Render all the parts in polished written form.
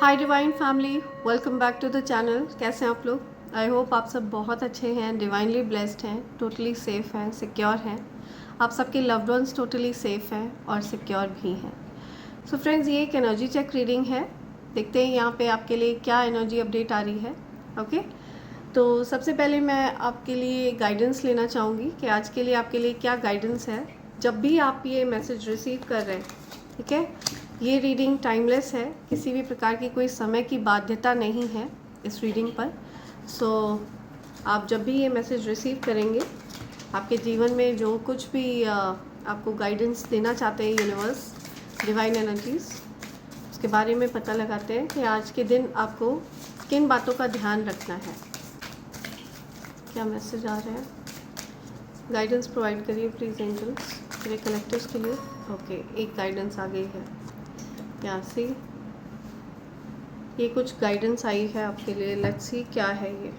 Hi divine family, welcome back to the channel. कैसे हैं आप लोग? आई होप आप सब बहुत अच्छे हैं, डिवाइनली ब्लेस्ड हैं, टोटली सेफ़ हैं, सिक्योर हैं। आप सबके लव्ड वंस टोटली सेफ़ हैं और सिक्योर भी हैं। सो फ्रेंड्स, ये एक एनर्जी चेक रीडिंग है। देखते हैं यहाँ पे आपके लिए क्या एनर्जी अपडेट आ रही है। ओके, तो सबसे पहले मैं आपके लिए गाइडेंस लेना चाहूँगी कि आज के लिए आपके लिए क्या गाइडेंस है जब भी आप ये मैसेज रिसीव कर रहे हैं। ठीक है, ये रीडिंग टाइमलेस है, किसी भी प्रकार की कोई समय की बाध्यता नहीं है इस रीडिंग पर। सो आप जब भी ये मैसेज रिसीव करेंगे, आपके जीवन में जो कुछ भी आपको गाइडेंस देना चाहते हैं यूनिवर्स, डिवाइन एनर्जीज, उसके बारे में पता लगाते हैं कि आज के दिन आपको किन बातों का ध्यान रखना है। क्या मैसेज आ रहे हैं? गाइडेंस प्रोवाइड करिए प्लीज़ एंजल्स मेरे कलेक्टर्स के लिए। ओके, एक गाइडेंस आ गई है यहाँ से। ये कुछ गाइडेंस आई है आपके लिए। लेट्स सी क्या है ये।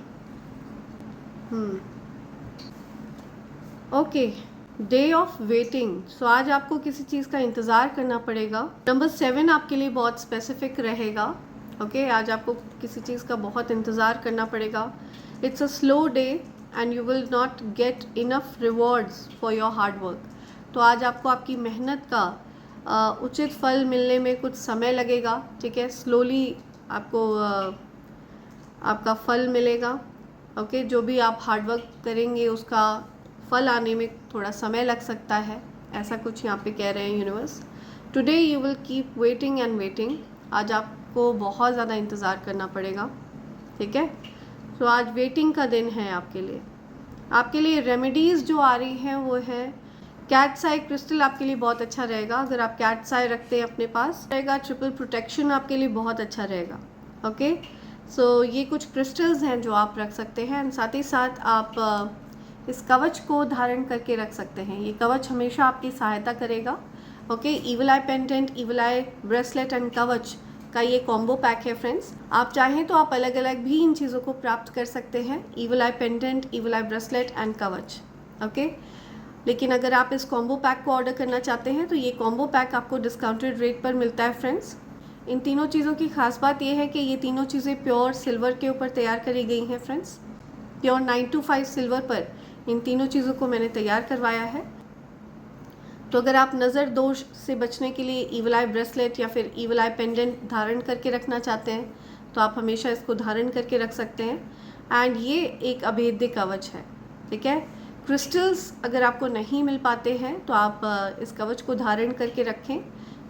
Okay, day of waiting. So आज आपको किसी चीज़ का इंतज़ार करना पड़ेगा। नंबर 7 आपके लिए बहुत स्पेसिफिक रहेगा। ओके, आज आपको किसी चीज़ का बहुत इंतज़ार करना पड़ेगा। It's a slow day and you will not get enough rewards for your hard work. तो आज आपको आपकी मेहनत का उचित फल मिलने में कुछ समय लगेगा। ठीक है, स्लोली आपको आपका फल मिलेगा। ओके, जो भी आप हार्डवर्क करेंगे उसका फल आने में थोड़ा समय लग सकता है, ऐसा कुछ यहाँ पे कह रहे हैं universe. Today you will keep waiting and waiting. आज आपको बहुत ज़्यादा इंतज़ार करना पड़ेगा। ठीक है, तो आज वेटिंग का दिन है आपके लिए। आपके लिए रेमेडीज़ जो आ रही हैं वो है कैट्स आई क्रिस्टल। आपके लिए बहुत अच्छा रहेगा अगर आप कैट्स आई रखते हैं अपने पास रहेगा। ट्रिपल प्रोटेक्शन आपके लिए बहुत अच्छा रहेगा। ओके, सो ये कुछ क्रिस्टल्स हैं जो आप रख सकते हैं। एंड साथ ही साथ आप इस कवच को धारण करके रख सकते हैं। ये कवच हमेशा आपकी सहायता करेगा। Okay, evil I pendant, evil I bracelet and कवच का ये कॉम्बो पैक है फ्रेंड्स। आप चाहें तो आप अलग अलग भी इन चीज़ों को प्राप्त कर सकते हैं, evil I pendant, evil I bracelet and कवच। ओके, लेकिन अगर आप इस कॉम्बो पैक को ऑर्डर करना चाहते हैं तो ये कॉम्बो पैक आपको डिस्काउंटेड रेट पर मिलता है फ्रेंड्स। इन तीनों चीज़ों की खास बात यह है कि ये तीनों चीज़ें प्योर सिल्वर के ऊपर तैयार करी गई हैं फ्रेंड्स। प्योर 925 सिल्वर पर इन तीनों चीज़ों को मैंने तैयार करवाया है। तो अगर आप नज़र दोष से बचने के लिए ईवल आई ब्रेसलेट या फिर ईवल आई पेंडेंट धारण करके रखना चाहते हैं तो आप हमेशा इसको धारण करके रख सकते हैं। एंड ये एक अभेद्य कवच है। ठीक है, क्रिस्टल्स अगर आपको नहीं मिल पाते हैं तो आप इस कवच को धारण करके रखें।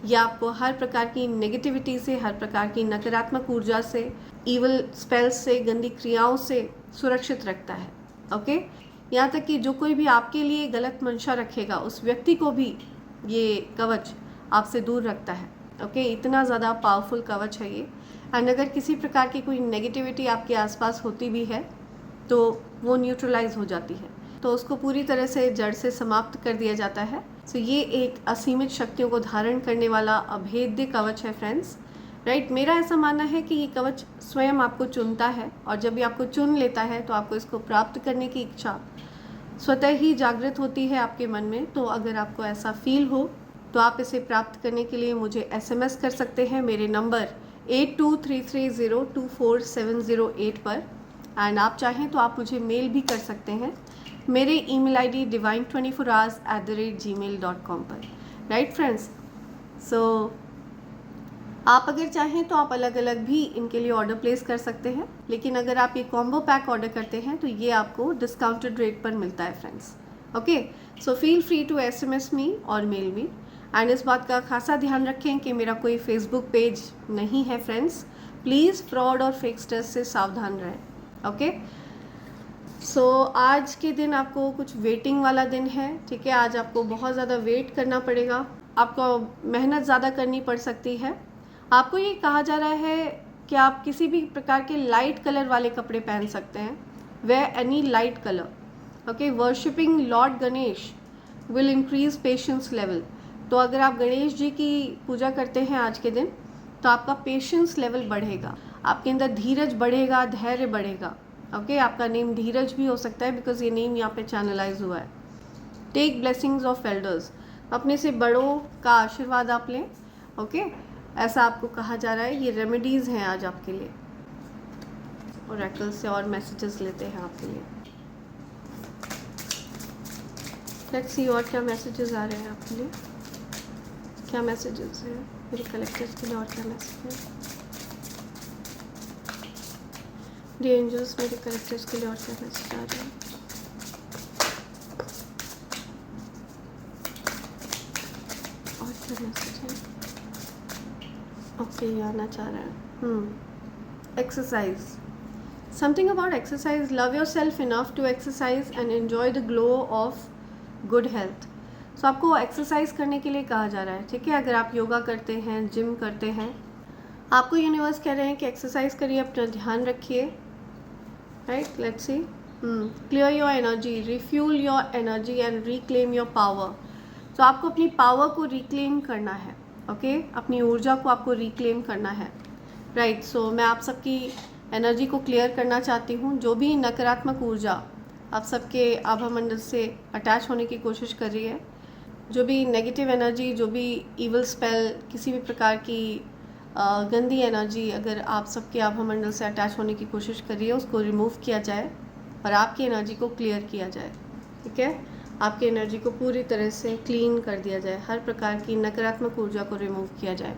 यह आपको हर प्रकार की नेगेटिविटी से, हर प्रकार की नकारात्मक ऊर्जा से, ईवल स्पेल्स से, गंदी क्रियाओं से सुरक्षित रखता है। ओके, यहाँ तक कि जो कोई भी आपके लिए गलत मंशा रखेगा उस व्यक्ति को भी ये कवच आपसे दूर रखता है। ओके, इतना ज़्यादा पावरफुल कवच है ये। एंड अगर किसी प्रकार की कोई नेगेटिविटी आपके आसपास होती भी है तो वो न्यूट्रलाइज हो जाती है, तो उसको पूरी तरह से जड़ से समाप्त कर दिया जाता है। सो ये एक असीमित शक्तियों को धारण करने वाला अभेद्य कवच है फ्रेंड्स। राइट, मेरा ऐसा मानना है कि ये कवच स्वयं आपको चुनता है और जब ये आपको चुन लेता है तो आपको इसको प्राप्त करने की इच्छा स्वतः ही जागृत होती है आपके मन में। तो अगर आपको ऐसा फील हो तो आप इसे प्राप्त करने के लिए मुझे SMS कर सकते हैं मेरे नंबर 8233024708 पर। एंड आप चाहें तो आप मुझे मेल भी कर सकते हैं मेरे ईमेल ID divine24hours@gmail.com पर। राइट फ्रेंड्स, सो आप अगर चाहें तो आप अलग अलग भी इनके लिए ऑर्डर प्लेस कर सकते हैं, लेकिन अगर आप ये कॉम्बो पैक ऑर्डर करते हैं तो ये आपको डिस्काउंटेड रेट पर मिलता है friends. Okay, so feel free to SMS me और मेल मी। एंड इस बात का खासा ध्यान रखें कि मेरा कोई फेसबुक पेज नहीं है फ्रेंड्स। प्लीज़ फ्रॉड और फेकस्टर्स से सावधान रहें। ओके, सो आज के दिन आपको कुछ वेटिंग वाला दिन है। ठीक है, आज आपको बहुत ज़्यादा वेट करना पड़ेगा, आपको मेहनत ज़्यादा करनी पड़ सकती है। आपको ये कहा जा रहा है कि आप किसी भी प्रकार के लाइट कलर वाले कपड़े पहन सकते हैं। Wear any light colour. Okay, worshipping lord Ganesh will increase patience level. तो अगर आप गणेश जी की पूजा करते हैं आज के दिन तो आपका पेशेंस लेवल बढ़ेगा, आपके अंदर धीरज बढ़ेगा, धैर्य बढ़ेगा। ओके, आपका नेम धीरज भी हो सकता है बिकॉज ये नेम यहाँ पे चैनलाइज हुआ है। Take blessings of elders. अपने से बड़ों का आशीर्वाद आप लें। ओके, ऐसा आपको कहा जा रहा है। ये रेमेडीज़ हैं आज आपके लिए। ओरेकल से और मैसेजेस लेते हैं आपके लिए। लेट्स सी और क्या मैसेजेस आ रहे हैं आपके लिए। क्या मैसेजेस हैं मेरे कलेक्टर्स के लिए और क्या मैसेज है। डी एंजल्स मेरे कलेक्टर्स के लिए और क्या मैसेज आ रहे हैं। और क्या मैसेज है। ओके, ये आना चाह रहा है। Exercise, something about exercise. Love yourself enough to exercise and enjoy the glow of good health. So आपको एक्सरसाइज करने के लिए कहा जा रहा है, ठीक है। अगर आप योगा करते हैं, जिम करते हैं, आपको यूनिवर्स कह रहे हैं कि एक्सरसाइज करिए, अपना ध्यान रखिए, right. Let's see. Clear your energy, refuel your energy and reclaim your power. तो आपको अपनी पावर को रिक्लेम करना है, ओके। अपनी ऊर्जा को आपको रिक्लेम करना है, राइट। सो मैं आप सबकी एनर्जी को क्लियर करना चाहती हूँ। जो भी नकारात्मक ऊर्जा आप सबके आभा मंडल से अटैच होने की कोशिश कर रही है, जो भी नेगेटिव एनर्जी, जो भी इवल स्पेल, किसी भी प्रकार की गंदी एनर्जी अगर आप सबके आभा मंडल से अटैच होने की कोशिश कर रही है, उसको रिमूव किया जाए और आपकी एनर्जी को क्लियर किया जाए, ठीक है। आपकी एनर्जी को पूरी तरह से क्लीन कर दिया जाए, हर प्रकार की नकारात्मक ऊर्जा को रिमूव किया जाए।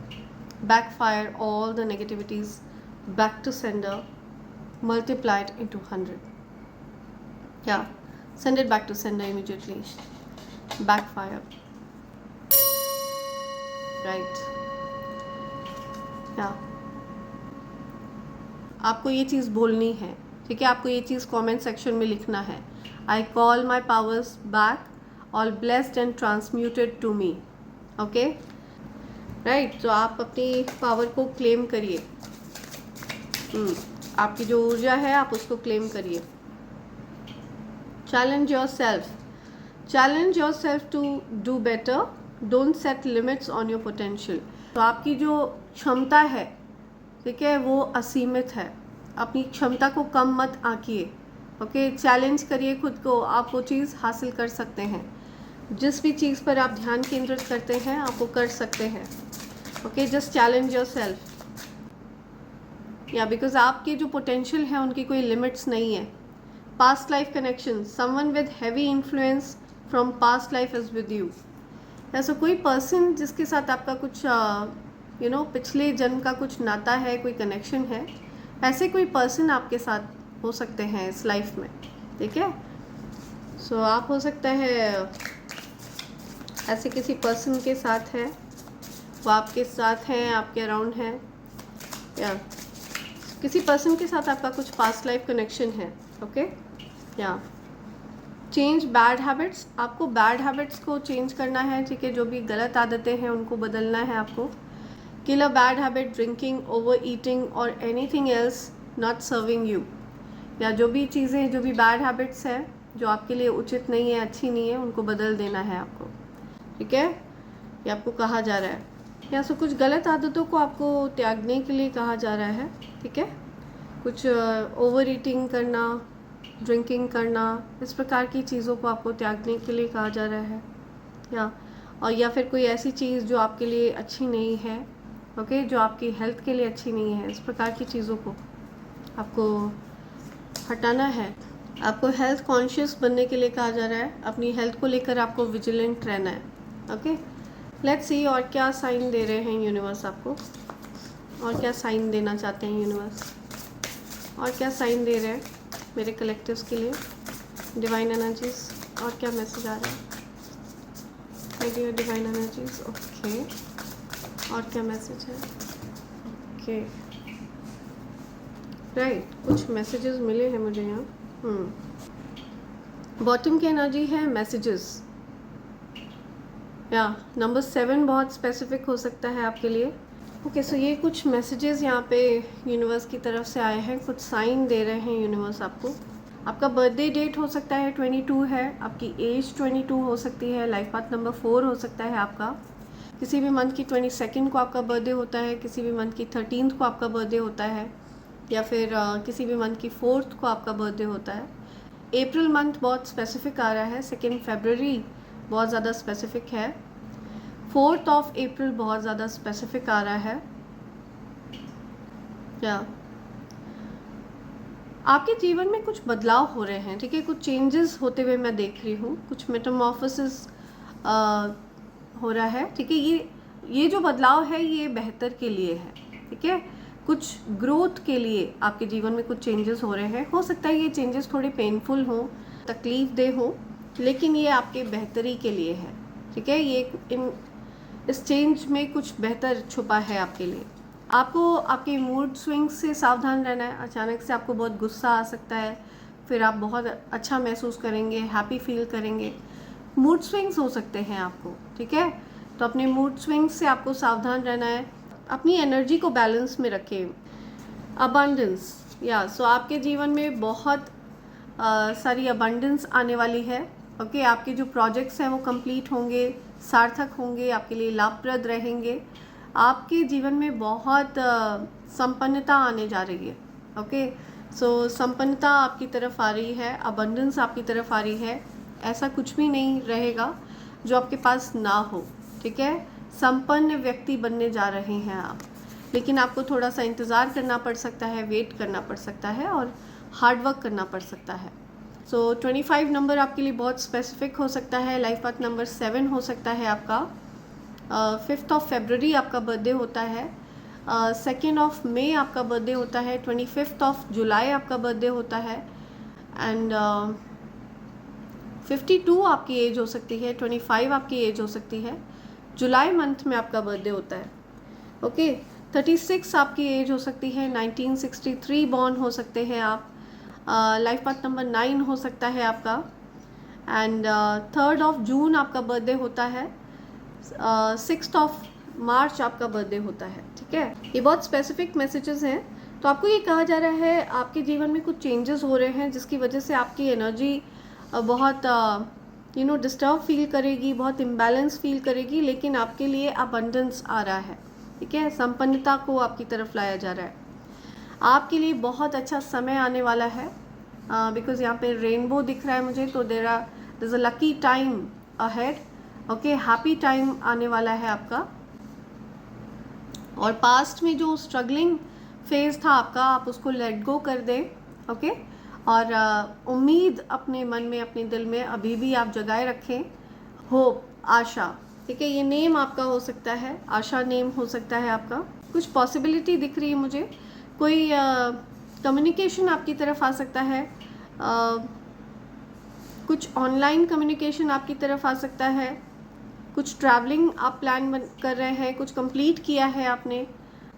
Backfire all the negativities back to sender, multiplied into 100। Yeah, send it back to sender immediately. Backfire. Right. Yeah. आपको ये चीज़ बोलनी है, ठीक है। आपको ये चीज़ कमेंट सेक्शन में लिखना है। I call my powers back, all blessed and transmuted to me. Okay? Right. तो आप अपनी पावर को क्लेम करिए। आपकी जो ऊर्जा है आप उसको क्लेम करिए। Challenge yourself. Challenge yourself to do better. Don't set limits on your potential. तो आपकी जो क्षमता है, ठीक है, वो असीमित है। अपनी क्षमता को कम मत आंकिए, ओके। चैलेंज करिए खुद को, आप वो चीज़ हासिल कर सकते हैं। जिस भी चीज़ पर आप ध्यान केंद्रित करते हैं आप वो कर सकते हैं, ओके। जस्ट चैलेंज योरसेल्फ, या बिकॉज आपके जो पोटेंशियल है उनकी कोई लिमिट्स नहीं है। Past life connection, someone with heavy influence from past life is with you. ऐसा कोई पर्सन जिसके साथ आपका कुछ पिछले जन्म का कुछ नाता है, कोई कनेक्शन है, ऐसे कोई पर्सन आपके साथ हो सकते हैं इस लाइफ में, ठीक है। सो आप हो सकता है ऐसे किसी पर्सन के साथ है, वो आपके साथ हैं, आपके अराउंड हैं, या किसी पर्सन के साथ आपका कुछ पास्ट लाइफ कनेक्शन है, ओके। या चेंज बैड हैबिट्स, आपको बैड हैबिट्स को चेंज करना है, ठीक है। जो भी गलत आदतें हैं उनको बदलना है आपको। Kill a bad habit, drinking, overeating और anything else not serving you. या जो भी चीज़ें, जो भी बैड हैबिट्स हैं जो आपके लिए उचित नहीं है, अच्छी नहीं है, उनको बदल देना है आपको, ठीक है। ये आपको कहा जा रहा है। या सो कुछ गलत आदतों को आपको त्यागने के लिए कहा जा रहा है, ठीक है। कुछ ओवर ईटिंग करना, ड्रिंकिंग करना, इस प्रकार की चीज़ों को आपको त्यागने के लिए कहा जा रहा है। या फिर कोई ऐसी चीज़ जो आपके लिए अच्छी नहीं है, ओके, जो आपकी हेल्थ के लिए अच्छी नहीं है, इस प्रकार की चीज़ों को आपको हटाना है। आपको हेल्थ कॉन्शियस बनने के लिए कहा जा रहा है। अपनी हेल्थ को लेकर आपको विजिलेंट रहना है, ओके। लेट्स सी और क्या साइन दे रहे हैं यूनिवर्स आपको, और क्या साइन देना चाहते हैं यूनिवर्स, और क्या साइन दे रहे हैं मेरे कलेक्टिव्स के लिए, डिवाइन एनर्जीज। और क्या मैसेज आ रहा है my dear divine energies, okay. और क्या मैसेज है, ओके, राइट। कुछ मैसेजेस मिले हैं मुझे यहाँ। बॉटम की एनर्जी है मैसेजेस, या नंबर 7 बहुत स्पेसिफिक हो सकता है आपके लिए, ओके। सो ये कुछ मैसेजेस यहाँ पे यूनिवर्स की तरफ से आए हैं, कुछ साइन दे रहे हैं यूनिवर्स आपको। आपका बर्थडे डेट हो सकता है 22 है, आपकी एज 22 हो सकती है, लाइफ पाथ नंबर 4 हो सकता है आपका। किसी भी मंथ की 22 को आपका बर्थडे होता है, किसी भी मंथ की 13 को आपका बर्थडे होता है, या फिर किसी भी मंथ की 4 को आपका बर्थडे होता है। अप्रैल मंथ बहुत स्पेसिफिक आ रहा है, 2 फरवरी बहुत ज़्यादा स्पेसिफिक है। 4th ऑफ अप्रैल बहुत ज़्यादा स्पेसिफिक आ रहा है। क्या आपके जीवन में कुछ बदलाव हो रहे हैं, ठीक है, कुछ चेंजेस होते हुए मैं देख रही हूँ, कुछ मेटामॉर्फोसिस हो रहा है, ठीक है। ये जो बदलाव है ये बेहतर के लिए है, ठीक है। कुछ ग्रोथ के लिए आपके जीवन में कुछ चेंजेस हो रहे हैं। हो सकता है ये चेंजेस थोड़े पेनफुल हों, तकलीफ दे हों, लेकिन ये आपके बेहतरी के लिए है, ठीक है। इस चेंज में कुछ बेहतर छुपा है आपके लिए। आपको आपके मूड स्विंग्स से सावधान रहना है। अचानक से आपको बहुत गुस्सा आ सकता है, फिर आप बहुत अच्छा महसूस करेंगे, हैप्पी फील करेंगे। मूड स्विंग्स हो सकते हैं आपको, ठीक है। तो अपने मूड स्विंग्स से आपको सावधान रहना है। अपनी एनर्जी को बैलेंस में रखें। अबंडेंस, सो आपके जीवन में बहुत सारी अबंडेंस आने वाली है, ओके। आपके जो प्रोजेक्ट्स हैं वो कंप्लीट होंगे, सार्थक होंगे, आपके लिए लाभप्रद रहेंगे। आपके जीवन में बहुत संपन्नता आने जा रही है, ओके। सो संपन्नता आपकी तरफ आ रही है, अबंडेंस आपकी तरफ आ रही है। ऐसा कुछ भी नहीं रहेगा जो आपके पास ना हो, ठीक है। संपन्न व्यक्ति बनने जा रहे हैं आप, लेकिन आपको थोड़ा सा इंतज़ार करना पड़ सकता है, वेट करना पड़ सकता है और हार्ड वर्क करना पड़ सकता है। सो 25 नंबर आपके लिए बहुत स्पेसिफिक हो सकता है। लाइफ पाथ नंबर 7 हो सकता है आपका। 5th ऑफ फरवरी आपका बर्थडे होता है। 2nd ऑफ मई आपका बर्थडे होता है। 25th ऑफ जुलाई आपका बर्थडे होता है। एंड 52 आपकी एज हो सकती है, 25 आपकी एज हो सकती है। जुलाई मंथ में आपका बर्थडे होता है, ओके। 36 आपकी एज हो सकती है। 1963 बॉर्न हो सकते हैं आप। लाइफ पाथ नंबर 9 हो सकता है आपका। एंड 3rd ऑफ जून आपका बर्थडे होता है। 6th ऑफ मार्च आपका बर्थडे होता है, ठीक है। ये बहुत स्पेसिफिक मैसेजेस हैं। तो आपको ये कहा जा रहा है आपके जीवन में कुछ चेंजेस हो रहे हैं जिसकी वजह से आपकी एनर्जी बहुत डिस्टर्ब फील करेगी, बहुत इम्बैलेंस फील करेगी, लेकिन आपके लिए अबंडेंस आ रहा है, ठीक है। संपन्नता को आपकी तरफ लाया जा रहा है। आपके लिए बहुत अच्छा समय आने वाला है, बिकॉज यहाँ पे रेनबो दिख रहा है मुझे, तो there is a lucky time ahead, okay. Happy time आने वाला है आपका। और पास्ट में जो स्ट्रगलिंग फेज था आपका, आप उसको लेट गो कर दें, ओके। और उम्मीद अपने मन में, अपने दिल में अभी भी आप जगाए रखें। होप, आशा, ठीक है। ये नेम आपका हो सकता है, आशा नेम हो सकता है आपका। कुछ पॉसिबिलिटी दिख रही है मुझे, कोई कम्युनिकेशन आपकी तरफ आ सकता है। कुछ ऑनलाइन कम्युनिकेशन आपकी तरफ आ सकता है। कुछ ट्रैवलिंग आप प्लान कर रहे हैं, कुछ कंप्लीट किया है आपने,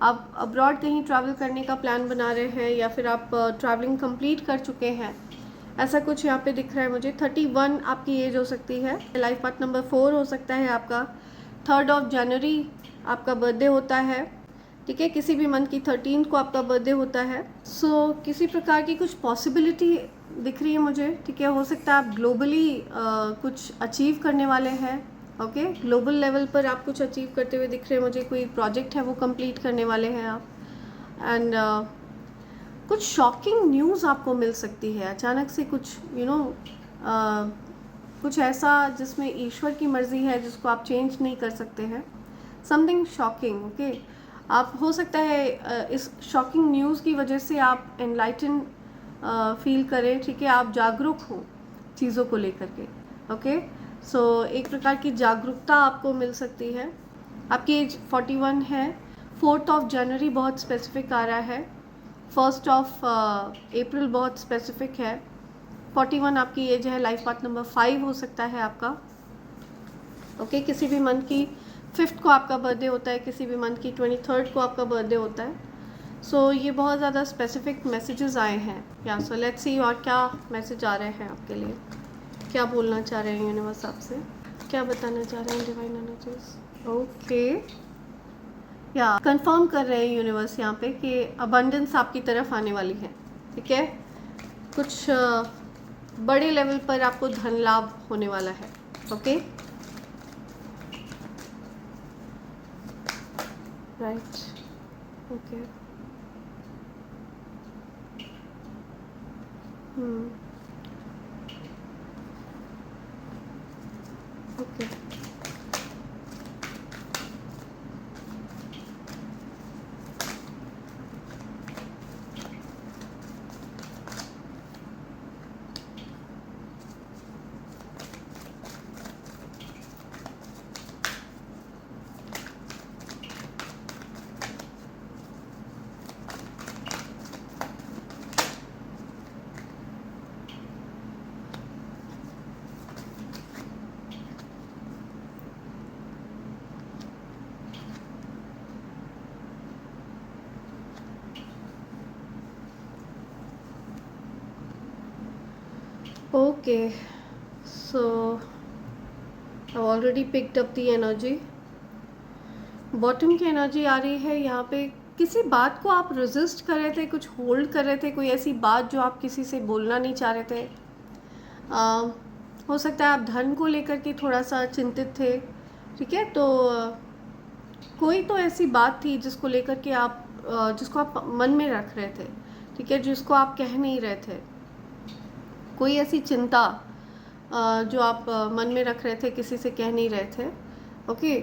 आप अब्रॉड कहीं ट्रैवल करने का प्लान बना रहे हैं, या फिर आप ट्रैवलिंग कंप्लीट कर चुके हैं, ऐसा कुछ यहाँ पे दिख रहा है मुझे। 31 आपकी एज हो सकती है। लाइफ पाथ नंबर 4 हो सकता है आपका। 3rd ऑफ जनवरी आपका बर्थडे होता है, ठीक है। किसी भी मंथ की 13th को आपका बर्थडे होता है। सो किसी प्रकार की कुछ पॉसिबिलिटी दिख रही है मुझे, ठीक है। हो सकता है आप ग्लोबली कुछ अचीव करने वाले हैं, ओके। ग्लोबल लेवल पर आप कुछ अचीव करते हुए दिख रहे हैं मुझे। कोई प्रोजेक्ट है वो कंप्लीट करने वाले हैं आप। एंड कुछ शॉकिंग न्यूज़ आपको मिल सकती है अचानक से, कुछ कुछ ऐसा जिसमें ईश्वर की मर्ज़ी है, जिसको आप चेंज नहीं कर सकते हैं। Something shocking, okay. आप हो सकता है इस शॉकिंग न्यूज़ की वजह से आप एनलाइटन फील करें, ठीक है। आप जागरूक हो चीज़ों को लेकर के, ओके। सो एक प्रकार की जागरूकता आपको मिल सकती है। आपकी एज 41 है। 4th ऑफ जनवरी बहुत स्पेसिफिक आ रहा है। 1st ऑफ अप्रैल बहुत स्पेसिफिक है। 41 आपकी एज है। लाइफ पाथ नंबर 5 हो सकता है आपका, ओके। किसी भी मंथ की 5th को आपका बर्थडे होता है, किसी भी मंथ की 23rd को आपका बर्थडे होता है। सो ये बहुत ज़्यादा स्पेसिफिक मैसेजेस आए हैं। या सो लेट्स सी और क्या मैसेज आ रहे हैं आपके लिए, क्या बोलना चाह रहे हैं यूनिवर्स आपसे, क्या बताना चाह रहे हैं डिवाइन एनर्जीज, ओके। या कंफर्म कर रहे हैं यूनिवर्स यहाँ पे कि अबंडेंस आपकी तरफ आने वाली है, ठीक है। कुछ बड़े लेवल पर आपको धन लाभ होने वाला है, okay. Right, okay. Okay, okay, so I already picked up the energy. Bottom की एनर्जी आ रही है यहाँ पे। किसी बात को आप रेजिस्ट कर रहे थे, कुछ होल्ड कर रहे थे, कोई ऐसी बात जो आप किसी से बोलना नहीं चाह रहे थे। हो सकता है आप धन को लेकर के थोड़ा सा चिंतित थे, ठीक है। तो कोई तो ऐसी बात थी जिसको लेकर के आप जिसको आप मन में रख रहे थे, ठीक है, जिसको आप कह नहीं रहे थे। कोई ऐसी चिंता जो आप मन में रख रहे थे, किसी से कह नहीं रहे थे। ओके,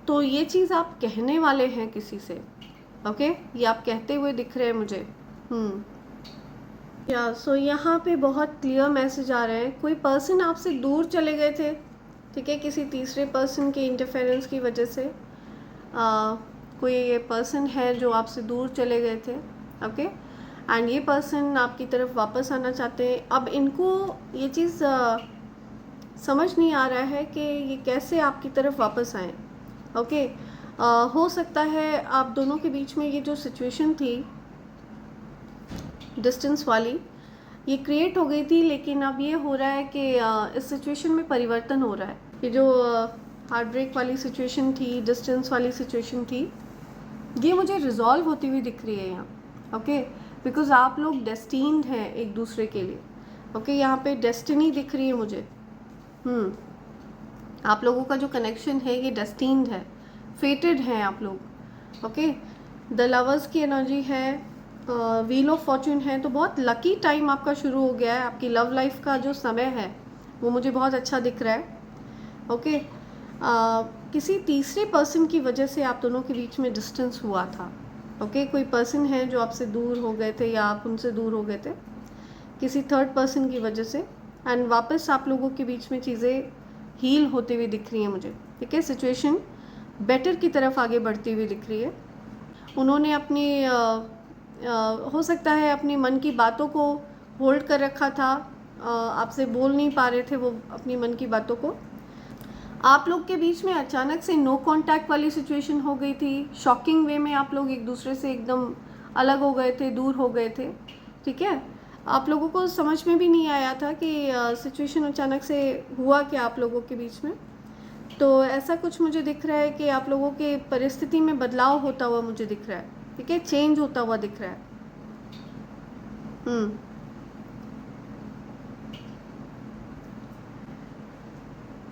तो ये चीज़ आप कहने वाले हैं किसी से। ओके, ये आप कहते हुए दिख रहे हैं मुझे। या सो यहाँ पे बहुत क्लियर मैसेज आ रहे हैं। कोई पर्सन आपसे दूर चले गए थे, ठीक है, किसी तीसरे पर्सन के इंटरफेरेंस की वजह से। कोई ये पर्सन है जो आपसे दूर चले गए थे। ओके, एंड ये पर्सन आपकी तरफ वापस आना चाहते हैं। अब इनको ये चीज़ समझ नहीं आ रहा है कि ये कैसे आपकी तरफ वापस आएँ। ओके, हो सकता है आप दोनों के बीच में ये जो सिचुएशन थी डिस्टेंस वाली, ये क्रिएट हो गई थी, लेकिन अब ये हो रहा है कि इस सिचुएशन में परिवर्तन हो रहा है। ये जो हार्ट ब्रेक वाली सिचुएशन थी, डिस्टेंस वाली सिचुएशन थी, ये मुझे रिजॉल्व होती हुई दिख रही है यहाँ। ओके, बिकॉज आप लोग डेस्टिन्ड हैं एक दूसरे के लिए। ओके, यहाँ पे डेस्टिनी दिख रही है मुझे। आप लोगों का जो कनेक्शन है ये डेस्टिन्ड है, फेटेड हैं आप लोग। ओके, द लवर्स की एनर्जी है, व्हील ऑफ फॉर्चून है। तो बहुत लकी टाइम आपका शुरू हो गया है। आपकी लव लाइफ का जो समय है वो मुझे बहुत अच्छा दिख रहा है। ओके, किसी तीसरे पर्सन की वजह से आप दोनों के बीच में डिस्टेंस हुआ था। ओके, कोई पर्सन है जो आपसे दूर हो गए थे या आप उनसे दूर हो गए थे किसी थर्ड पर्सन की वजह से, एंड वापस आप लोगों के बीच में चीज़ें हील होते हुए दिख रही हैं मुझे। ठीक है, सिचुएशन बेटर की तरफ आगे बढ़ती हुई दिख रही है। उन्होंने अपनी हो सकता है अपनी मन की बातों को होल्ड कर रखा था, आपसे बोल नहीं पा रहे थे वो अपनी मन की बातों को। आप लोग के बीच में अचानक से नो कांटेक्ट वाली सिचुएशन हो गई थी। शॉकिंग वे में आप लोग एक दूसरे से एकदम अलग हो गए थे, दूर हो गए थे। ठीक है, आप लोगों को समझ में भी नहीं आया था कि सिचुएशन अचानक से हुआ क्या आप लोगों के बीच में। तो ऐसा कुछ मुझे दिख रहा है कि आप लोगों के परिस्थिति में बदलाव होता हुआ मुझे दिख रहा है। ठीक है, चेंज होता हुआ दिख रहा है।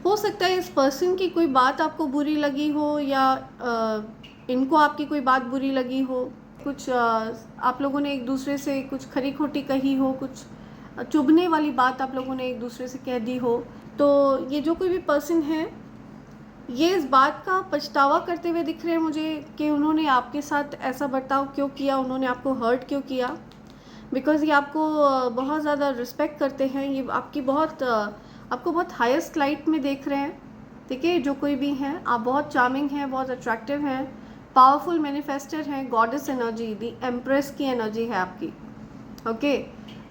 हो सकता है इस पर्सन की कोई बात आपको बुरी लगी हो, या इनको आपकी कोई बात बुरी लगी हो। कुछ आप लोगों ने एक दूसरे से कुछ खरी खोटी कही हो, कुछ चुभने वाली बात आप लोगों ने एक दूसरे से कह दी हो। तो ये जो कोई भी पर्सन है ये इस बात का पछतावा करते हुए दिख रहे हैं मुझे कि उन्होंने आपके साथ ऐसा बर्ताव क्यों किया, उन्होंने आपको हर्ट क्यों किया। बिकॉज़ ये आपको बहुत ज़्यादा रिस्पेक्ट करते हैं, ये आपको बहुत हाईएस्ट लाइट में देख रहे हैं। ठीक है, जो कोई भी हैं, आप बहुत चार्मिंग हैं, बहुत अट्रैक्टिव हैं, पावरफुल मैनिफेस्टर हैं, गॉडेस एनर्जी, दी एम्प्रेस की एनर्जी है आपकी। ओके,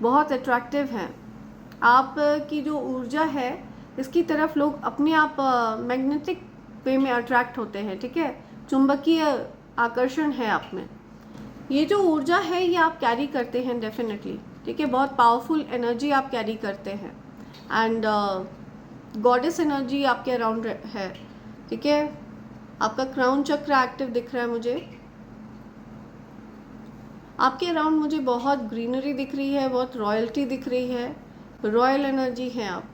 बहुत अट्रैक्टिव हैं। आप की जो ऊर्जा है इसकी तरफ लोग अपने आप मैग्नेटिक वे में अट्रैक्ट होते हैं। ठीक है, चुंबकीय आकर्षण है आप में। ये जो ऊर्जा है ये आप कैरी करते हैं डेफिनेटली। ठीक है, बहुत पावरफुल एनर्जी आप कैरी करते हैं, एंड गॉडेस एनर्जी आपके अराउंड है। ठीक है, आपका क्राउन चक्र एक्टिव दिख रहा है मुझे। आपके अराउंड मुझे बहुत ग्रीनरी दिख रही है, बहुत रॉयल्टी दिख रही है, रॉयल एनर्जी है आप।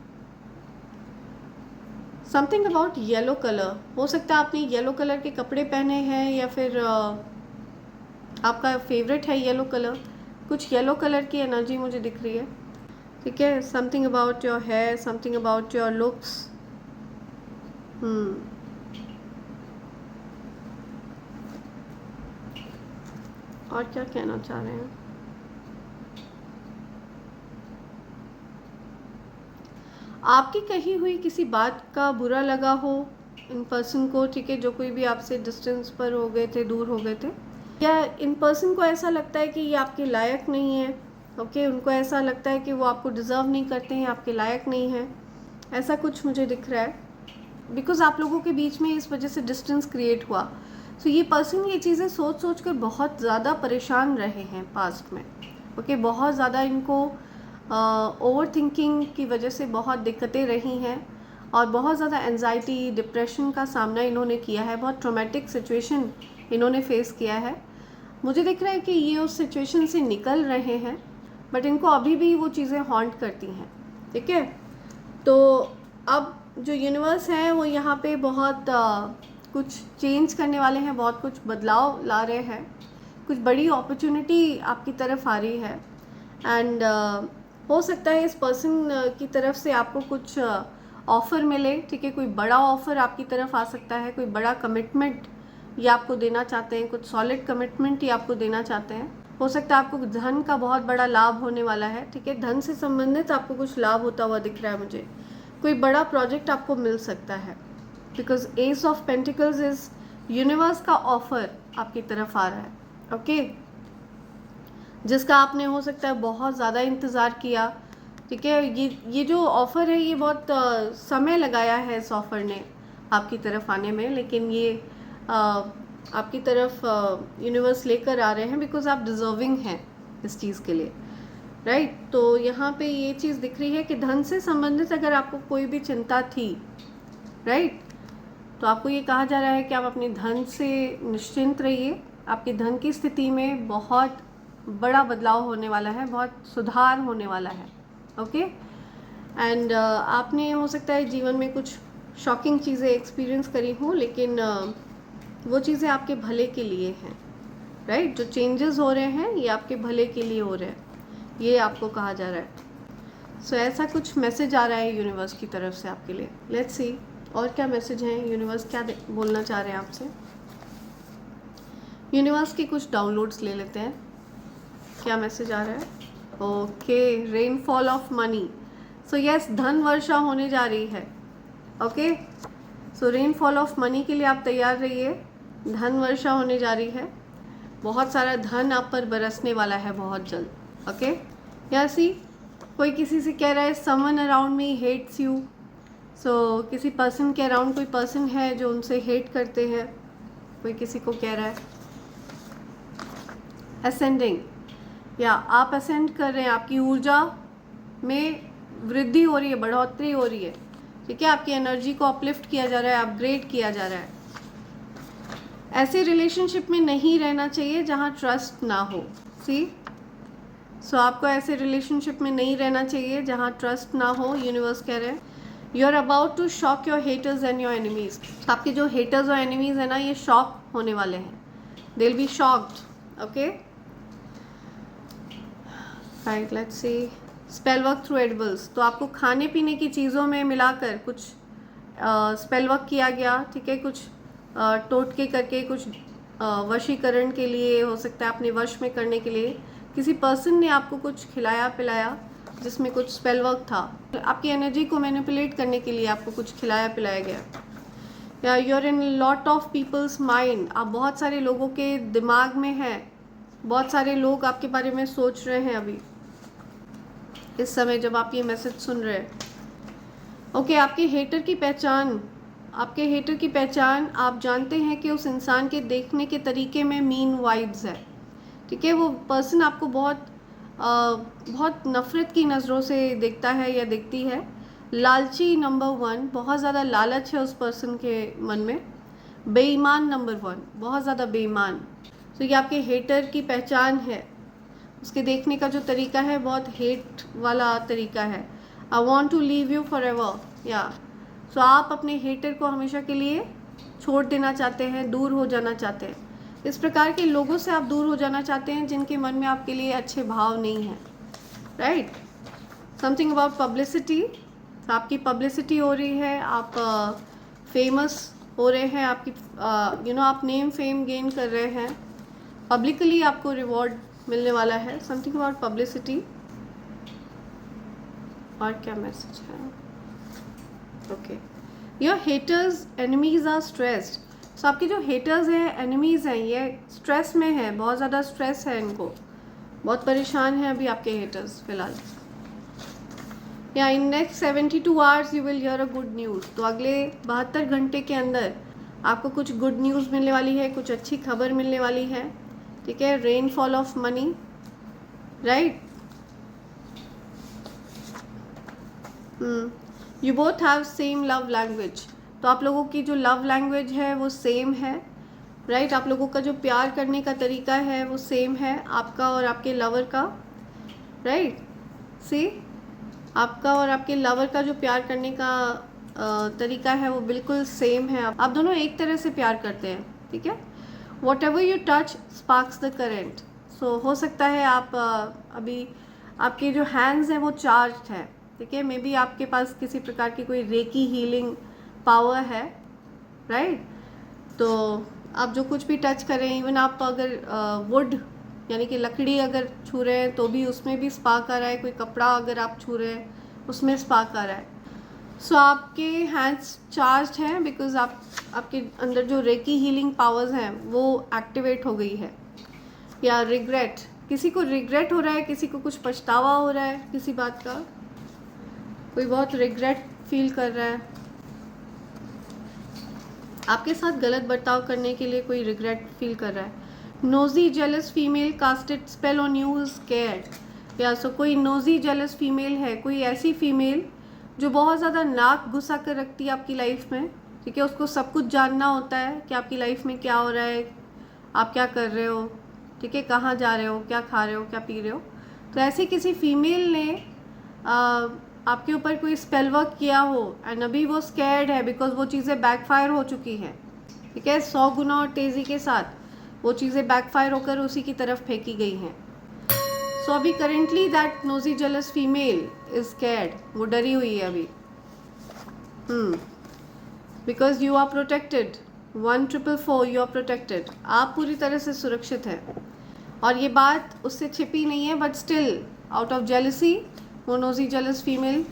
समथिंग अबाउट येलो कलर, हो सकता है आपने येलो कलर के कपड़े पहने हैं, या फिर आपका फेवरेट है येलो कलर। कुछ येलो कलर की एनर्जी मुझे दिख रही है। ठीक है, something about your hair, something about your looks. और क्या कहना चाह रहे हैं? आपकी कही हुई किसी बात का बुरा लगा हो इन पर्सन को। ठीक है, जो कोई भी आपसे डिस्टेंस पर हो गए थे, दूर हो गए थे, या इन पर्सन को ऐसा लगता है कि ये आपके लायक नहीं है। ओके, उनको ऐसा लगता है कि वो आपको डिज़र्व नहीं करते हैं, आपके लायक नहीं है, ऐसा कुछ मुझे दिख रहा है। बिकॉज आप लोगों के बीच में इस वजह से डिस्टेंस क्रिएट हुआ। सो ये पर्सन ये चीज़ें सोच सोच कर बहुत ज़्यादा परेशान रहे हैं पास्ट में। ओके, बहुत ज़्यादा इनको ओवर थिंकिंग की वजह से बहुत दिक्कतें रही हैं और बहुत ज़्यादा एंजाइटी डिप्रेशन का सामना इन्होंने किया है, बहुत ट्रॉमेटिक सिचुएशन इन्होंने फेस किया है। मुझे दिख रहा है कि ये उस सिचुएशन से निकल रहे हैं, बट इनको अभी भी वो चीज़ें हॉन्ट करती हैं। ठीक है, तो अब जो यूनिवर्स है वो यहाँ पे बहुत कुछ चेंज करने वाले हैं, बहुत कुछ बदलाव ला रहे हैं, कुछ बड़ी अपॉर्चुनिटी आपकी तरफ आ रही है। एंड हो सकता है इस पर्सन की तरफ से आपको कुछ ऑफ़र मिले। ठीक है, कोई बड़ा ऑफ़र आपकी तरफ आ सकता है, कोई बड़ा कमिटमेंट ये आपको देना चाहते हैं, कुछ सॉलिड कमिटमेंट ये आपको देना चाहते हैं। हो सकता है आपको धन का बहुत बड़ा लाभ होने वाला है। ठीक है, धन से संबंधित आपको कुछ लाभ होता हुआ दिख रहा है मुझे, कोई बड़ा प्रोजेक्ट आपको मिल सकता है, because S of pentacles is universe का ऑफ़र आपकी तरफ आ रहा है। ओके, जिसका आपने हो सकता है बहुत ज़्यादा इंतज़ार किया। ठीक है, ये जो ऑफ़र है ये बहुत समय लगाया है इस ऑफ़र ने आपकी तरफ आने में, लेकिन ये आपकी तरफ यूनिवर्स लेकर आ रहे हैं बिकॉज आप डिज़र्विंग हैं इस चीज़ के लिए, राइट। तो यहाँ पे ये चीज़ दिख रही है कि धन से संबंधित अगर आपको कोई भी चिंता थी, राइट, तो आपको ये कहा जा रहा है कि आप अपने धन से निश्चिंत रहिए। आपकी धन की स्थिति में बहुत बड़ा बदलाव होने वाला है, बहुत सुधार होने वाला है। ओके, एंड आपने हो सकता है जीवन में कुछ शॉकिंग चीज़ें एक्सपीरियंस करी हों, लेकिन वो चीज़ें आपके भले के लिए हैं, राइट। जो चेंजेस हो रहे हैं ये आपके भले के लिए हो रहे हैं, ये आपको कहा जा रहा है। सो ऐसा कुछ मैसेज आ रहा है यूनिवर्स की तरफ से आपके लिए। लेट्स सी और क्या मैसेज हैं, यूनिवर्स क्या बोलना चाह रहे हैं आपसे। यूनिवर्स की कुछ डाउनलोड्स ले लेते हैं, क्या मैसेज आ रहा है। Okay, rainfall of money. So yes, धन वर्षा होने जा रही है। Okay, so rainfall of money के लिए आप तैयार रहिए। धन वर्षा होने जा रही है, बहुत सारा धन आप पर बरसने वाला है बहुत जल्द। ओके, या सी कोई किसी से कह रहा है someone around me hates you. So किसी पर्सन के अराउंड कोई पर्सन है जो उनसे हेट करते हैं, कोई किसी को कह रहा है। असेंडिंग, या आप असेंड कर रहे हैं, आपकी ऊर्जा में वृद्धि हो रही है, बढ़ोतरी हो रही है। ठीक है, आपकी एनर्जी को अपलिफ्ट किया जा रहा है, अपग्रेड किया जा रहा है। ऐसे रिलेशनशिप में नहीं रहना चाहिए जहाँ ट्रस्ट ना हो। सी, सो आपको ऐसे रिलेशनशिप में नहीं रहना चाहिए जहाँ ट्रस्ट ना हो। यूनिवर्स कह रहे हैं you are about to shock your haters and your enemies. आपके जो हेटर्स और एनिमीज है ना, ये शॉक होने वाले हैं, they will be shocked. Okay, right, let's see spell work through edibles. तो आपको खाने पीने की चीज़ों में मिलाकर कुछ स्पेल वर्क किया गया। ठीक है, कुछ टोटके करके, कुछ वशीकरण के लिए हो सकता है, अपने वश में करने के लिए किसी पर्सन ने आपको कुछ खिलाया पिलाया जिसमें कुछ स्पेल वर्क था। आपकी एनर्जी को मैनिपुलेट करने के लिए आपको कुछ खिलाया पिलाया गया। या you are in lot of people's mind, आप बहुत सारे लोगों के दिमाग में हैं, बहुत सारे लोग आपके बारे में सोच रहे हैं अभी इस समय जब आप ये मैसेज सुन रहे हैं। ओके, आपके हेटर की पहचान, आपके हेटर की पहचान, आप जानते हैं कि उस इंसान के देखने के तरीके में मीन वाइब्स है। ठीक है, वो पर्सन आपको बहुत नफ़रत की नज़रों से देखता है या देखती है। लालची नंबर 1, बहुत ज़्यादा लालच है उस पर्सन के मन में। बेईमान नंबर 1, बहुत ज़्यादा बेईमान। तो ये आपके हेटर की पहचान है, उसके देखने का जो तरीका है बहुत हेट वाला तरीका है। I want to leave you forever, या सो आप अपने हेटर को हमेशा के लिए छोड़ देना चाहते हैं, दूर हो जाना चाहते हैं। इस प्रकार के लोगों से आप दूर हो जाना चाहते हैं जिनके मन में आपके लिए अच्छे भाव नहीं हैं, राइट। समथिंग अबाउट पब्लिसिटी, आपकी पब्लिसिटी हो रही है, आप फेमस हो रहे हैं, आपकी आप नेम फेम गेन कर रहे हैं, पब्लिकली आपको रिवॉर्ड मिलने वाला है। समथिंग अबाउट पब्लिसिटी, और क्या मैसेज है। Okay, your haters enemies are stressed. So आपके जो हेटर्स हैं, एनिमीज़ हैं, ये स्ट्रेस में है, बहुत ज़्यादा स्ट्रेस है इनको, बहुत परेशान हैं अभी आपके हेटर्स फिलहाल। या in next 72 hours you will hear a good news. तो अगले 72 घंटे के अंदर आपको कुछ गुड न्यूज़ मिलने वाली है, कुछ अच्छी खबर मिलने वाली है। ठीक है, rainfall of money, right. You both have same love language, तो आप लोगों की जो लव लैंग्वेज है वो सेम है, राइट? आप लोगों का जो प्यार करने का तरीका है वो सेम है, आपका और आपके लवर का, राइट? सी, आपका और आपके लवर का जो प्यार करने का तरीका है वो बिल्कुल सेम है। आप दोनों एक तरह से प्यार करते हैं, ठीक है? Whatever you touch sparks the current. So हो सकता है आप अभी आपके जो हैंड्स हैं वो चार्ज है, ठीक है? मे बी आपके पास किसी प्रकार की कोई रेकी हीलिंग पावर है, राइट? तो आप जो कुछ भी टच करें, इवन आप अगर वुड यानी कि लकड़ी अगर छू रहे हैं तो भी उसमें भी स्पार्क आ रहा है, कोई कपड़ा अगर आप छू रहे हैं उसमें स्पार्क आ रहा है। सो आपके हैंड्स चार्ज हैं बिकॉज आपके अंदर जो रेकी हीलिंग पावर्स हैं वो एक्टिवेट हो गई है। या रिग्रेट, किसी को रिग्रेट हो रहा है, किसी को कुछ पछतावा हो रहा है किसी बात का, कोई बहुत रिग्रेट फील कर रहा है, आपके साथ गलत बर्ताव करने के लिए कोई रिग्रेट फील कर रहा है। Nosy jealous female casted spell on you, scared. या सो कोई नोजी जेलस फीमेल है, कोई ऐसी फीमेल जो बहुत ज़्यादा नाक घुसा कर रखती है आपकी लाइफ में, ठीक है? उसको सब कुछ जानना होता है कि आपकी लाइफ में क्या हो रहा है, आप क्या कर रहे हो, ठीक है? कहाँ जा रहे हो, क्या खा रहे हो, क्या पी रहे हो। तो ऐसी किसी फीमेल ने आपके ऊपर कोई स्पेल वर्क किया हो एंड अभी वो स्कैर्ड है बिकॉज वो चीज़ें बैकफायर हो चुकी हैं, ठीक है? 100 गुना और तेज़ी के साथ वो चीज़ें बैकफायर होकर उसी की तरफ फेंकी गई हैं। सो अभी currently that nosy jealous female is scared, वो डरी हुई है अभी, because you are protected. 1444 you are protected, आप पूरी तरह से सुरक्षित हैं। और ये बात उससे छिपी नहीं है, but still out of jealousy वो नोजी जेलस फीमेल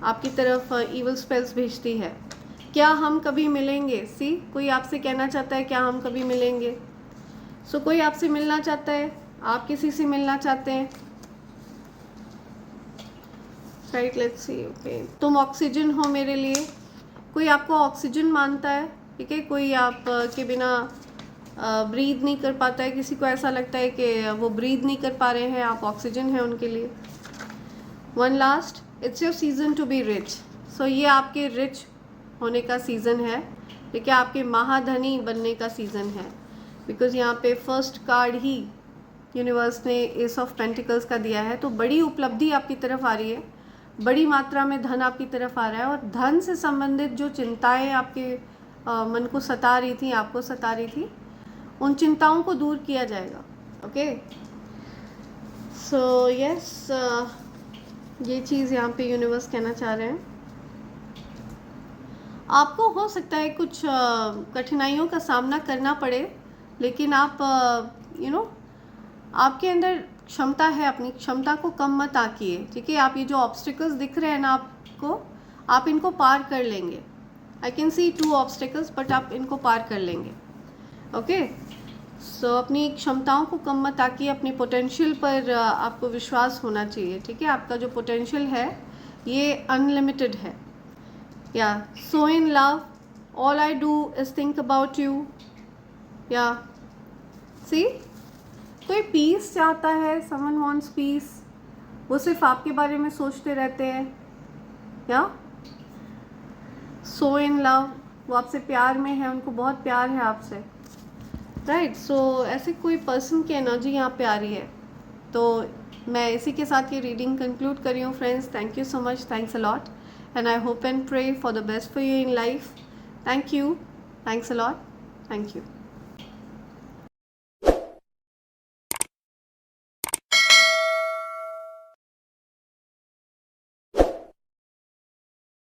आपकी तरफ इवल स्पेल्स भेजती है। क्या हम कभी मिलेंगे? सी, कोई आपसे कहना चाहता है क्या हम कभी मिलेंगे? सो कोई आपसे मिलना चाहता है, आप किसी से मिलना चाहते हैं, राइट? Let's see, okay. तुम ऑक्सीजन हो मेरे लिए, कोई आपको ऑक्सीजन मानता है, ठीक है? कोई आप के बिना ब्रीद नहीं कर पाता है, किसी को ऐसा लगता है कि वो ब्रीद नहीं कर पा रहे हैं, आप ऑक्सीजन है उनके लिए। One last, it's your season to be rich. So ये आपके रिच होने का सीज़न है, ठीक है? आपके महाधनी बनने का सीज़न है, बिकॉज यहाँ पे फर्स्ट कार्ड ही यूनिवर्स ने एस ऑफ पेंटिकल्स का दिया है। तो बड़ी उपलब्धि आपकी तरफ आ रही है, बड़ी मात्रा में धन आपकी तरफ आ रहा है, और धन से संबंधित जो चिंताएं आपके मन को सता रही थी, आपको सता रही थी, उन चिंताओं को दूर किया जाएगा। ओके, सो यस, ये चीज़ यहाँ पे यूनिवर्स कहना चाह रहे हैं। आपको हो सकता है कुछ कठिनाइयों का सामना करना पड़े, लेकिन आप आपके अंदर क्षमता है, अपनी क्षमता को कम मत आकिए, ठीक है? आप ये जो ऑब्स्टिकल्स दिख रहे हैं ना आपको, आप इनको पार कर लेंगे। I can see 2 obstacles, but आप इनको पार कर लेंगे। ओके, सो अपनी क्षमताओं को कम मत आकिए, अपने पोटेंशियल पर आपको विश्वास होना चाहिए, ठीक है? आपका जो पोटेंशियल है ये अनलिमिटेड है। या so in love, all I do is think about you. या सी, कोई पीस चाहता है, समवन वांट्स पीस, वो सिर्फ आपके बारे में सोचते रहते हैं। या सो इन लव, वो आपसे प्यार में है, उनको बहुत प्यार है आपसे, राइट? सो ऐसे कोई पर्सन की एनर्जी यहाँ पे आ रही है। तो मैं इसी के साथ ये रीडिंग कंक्लूड कर रही हूँ friends. Thank you so much, thanks a lot, and I hope and pray for the best for you in life. Thank you, thanks a lot, thank you.